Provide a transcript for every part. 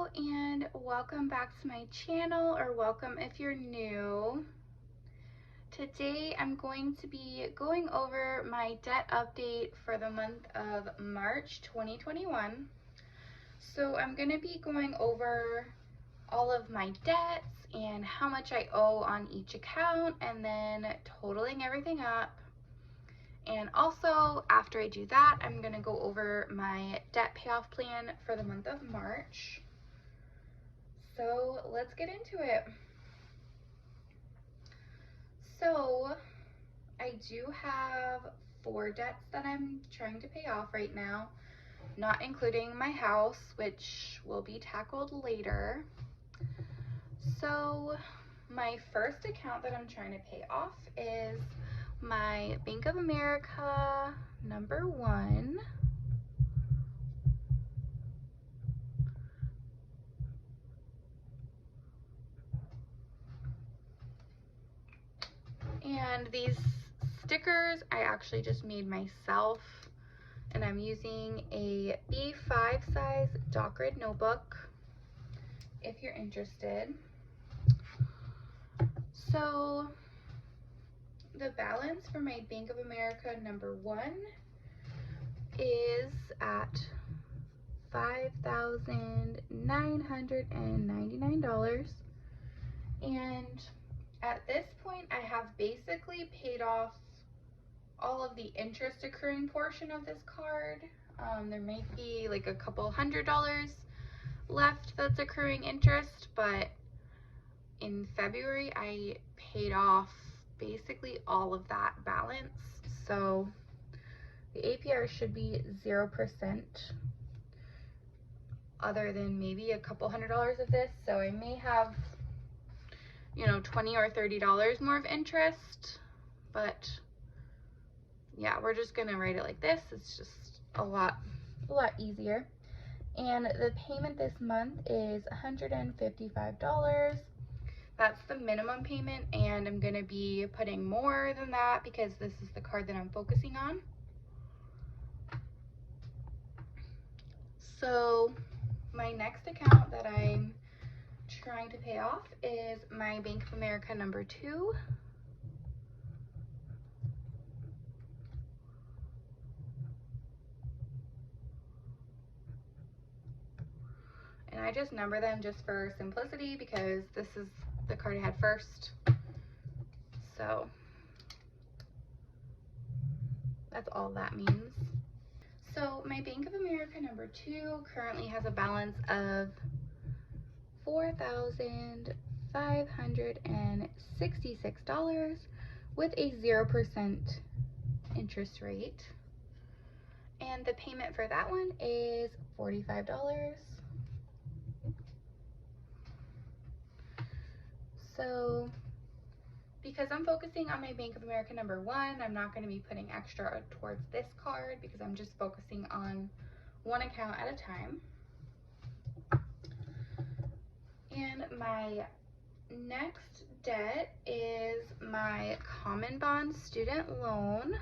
Hello and welcome back to my channel, or welcome if you're new. Today I'm going to be going over my debt update for the month of March 2021. So I'm going to be going over all of my debts and how much I owe on each account, and then totaling everything up. And also, after I do that, I'm going to go over my debt payoff plan for the month of March. So let's get into it. So I do have 4 debts that I'm trying to pay off right now, not including my house, which will be tackled later. So my first account that I'm trying to pay off is my Bank of America number 1. And these stickers I actually just made myself, and I'm using a B5 size doc grid notebook if you're interested. So the balance for my Bank of America number 1 is at $5,999, and at this point I have basically paid off all of the interest accruing portion of this card. There might be like a couple $100 left that's accruing interest, but in February I paid off basically all of that balance. So the APR should be 0%, other than maybe a couple $100 of this. So I may have, you know, $20 or $30 more of interest, but yeah, we're just gonna write it like this. It's just a lot easier. And the payment this month is $155. That's the minimum payment, and I'm gonna be putting more than that because this is the card that I'm focusing on. So my next account that I'm trying to pay off is my Bank of America number 2. And I just number them just for simplicity because this is the card I had first. So that's all that means. So my Bank of America number 2 currently has a balance of $4,566 with a 0% interest rate. And the payment for that one is $45. So because I'm focusing on my Bank of America number 1, I'm not going to be putting extra towards this card because I'm just focusing on one account at a time. And my next debt is my Common Bond student loan.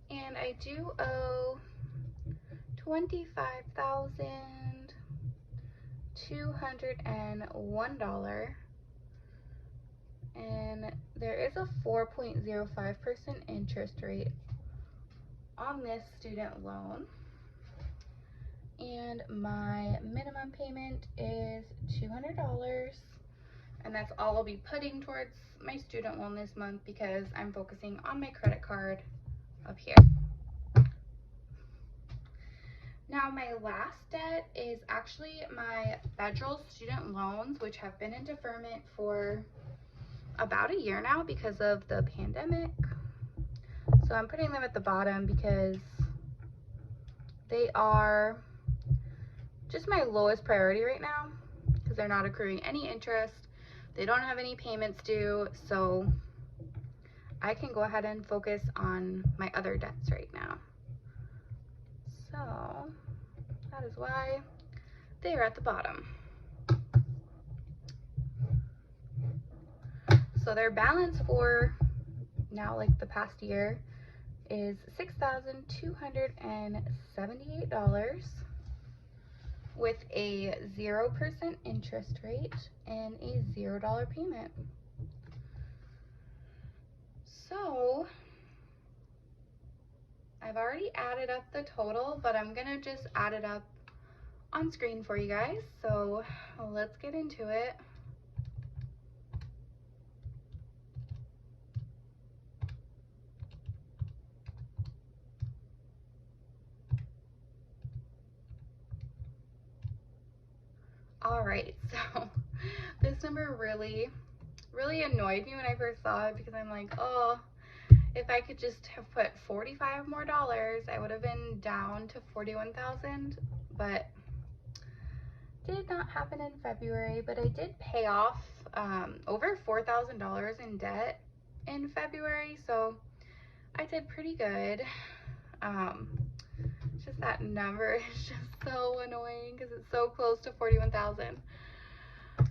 And I do owe $25,201, and there is a 4.05% interest rate on this student loan, and my minimum payment is $200, and that's all I'll be putting towards my student loan this month because I'm focusing on my credit card up here. Now my last debt is actually my federal student loans, which have been in deferment for about a year now because of the pandemic. So I'm putting them at the bottom because they are just my lowest priority right now because they're not accruing any interest. They don't have any payments due, so I can go ahead and focus on my other debts right now. So that is why they are at the bottom. So their balance for now, like the past year, is $6,278 with a 0% interest rate and a $0 payment. So I've already added up the total, but I'm gonna just add it up on screen for you guys. So let's get into it. All right, so this number really annoyed me when I first saw it, because I'm like, oh, if I could just have put $45 more, I would have been down to $41,000, but did not happen in February. But I did pay off over $4,000 in debt in February, so I did pretty good. Just that number is just so annoying because it's so close to 41,000.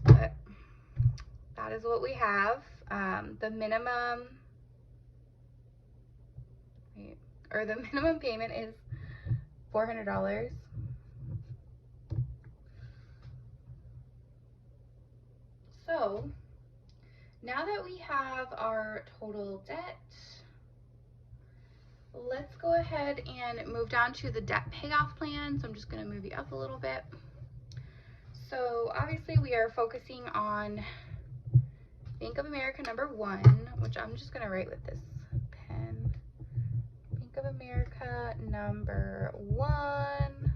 But that is what we have. The minimum payment is $400. So now that we have our total debt, let's go ahead and move down to the debt payoff plan. So I'm just going to move you up a little bit. So obviously we are focusing on Bank of America number 1, which I'm just going to write with this pen. Bank of America number 1.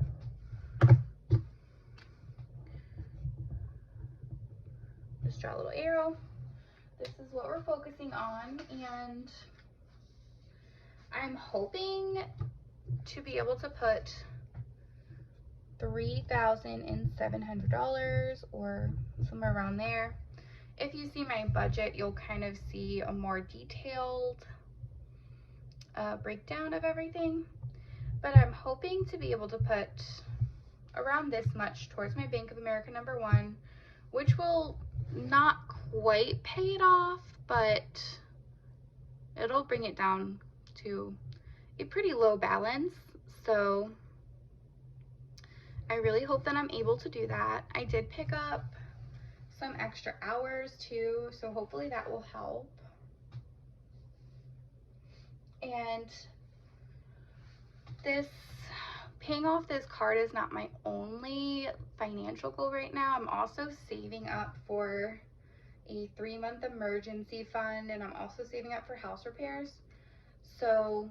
Just draw a little arrow. This is what we're focusing on, and I'm hoping to be able to put $3,700 or somewhere around there. If you see my budget, you'll kind of see a more detailed breakdown of everything. But I'm hoping to be able to put around this much towards my Bank of America number 1, which will not quite pay it off, but it'll bring it down to a pretty low balance. So I really hope that I'm able to do that. I did pick up some extra hours too, so hopefully that will help. And paying off this card is not my only financial goal right now. I'm also saving up for a 3-month emergency fund, and I'm also saving up for house repairs. So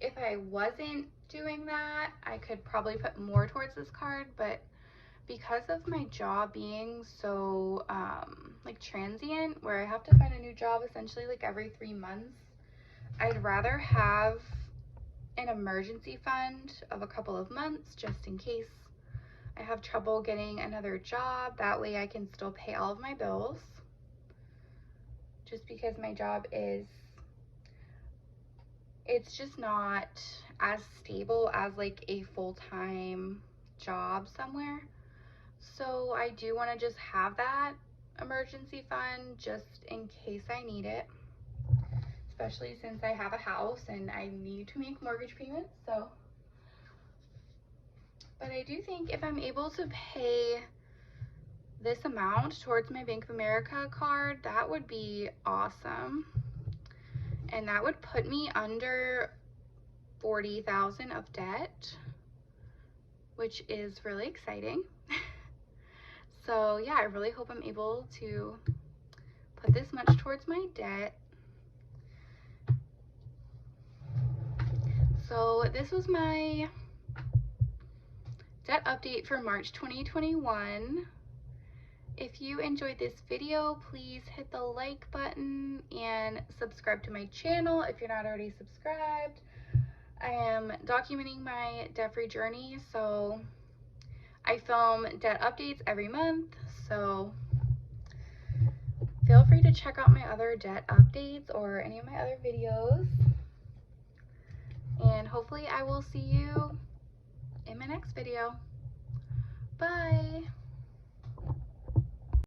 if I wasn't doing that, I could probably put more towards this card, but because of my job being so like transient, where I have to find a new job essentially like every 3 months, I'd rather have an emergency fund of a couple of months just in case I have trouble getting another job. That way I can still pay all of my bills, just because my job it's just not as stable as like a full-time job somewhere. So I do want to just have that emergency fund just in case I need it, especially since I have a house and I need to make mortgage payments. So, but I do think if I'm able to pay this amount towards my Bank of America card, that would be awesome. And that would put me under 40,000 of debt, which is really exciting. So yeah, I really hope I'm able to put this much towards my debt. So this was my debt update for March 2021. If you enjoyed this video, please hit the like button and subscribe to my channel if you're not already subscribed. I am documenting my debt-free journey, so I film debt updates every month, so feel free to check out my other debt updates or any of my other videos. And hopefully I will see you in my next video.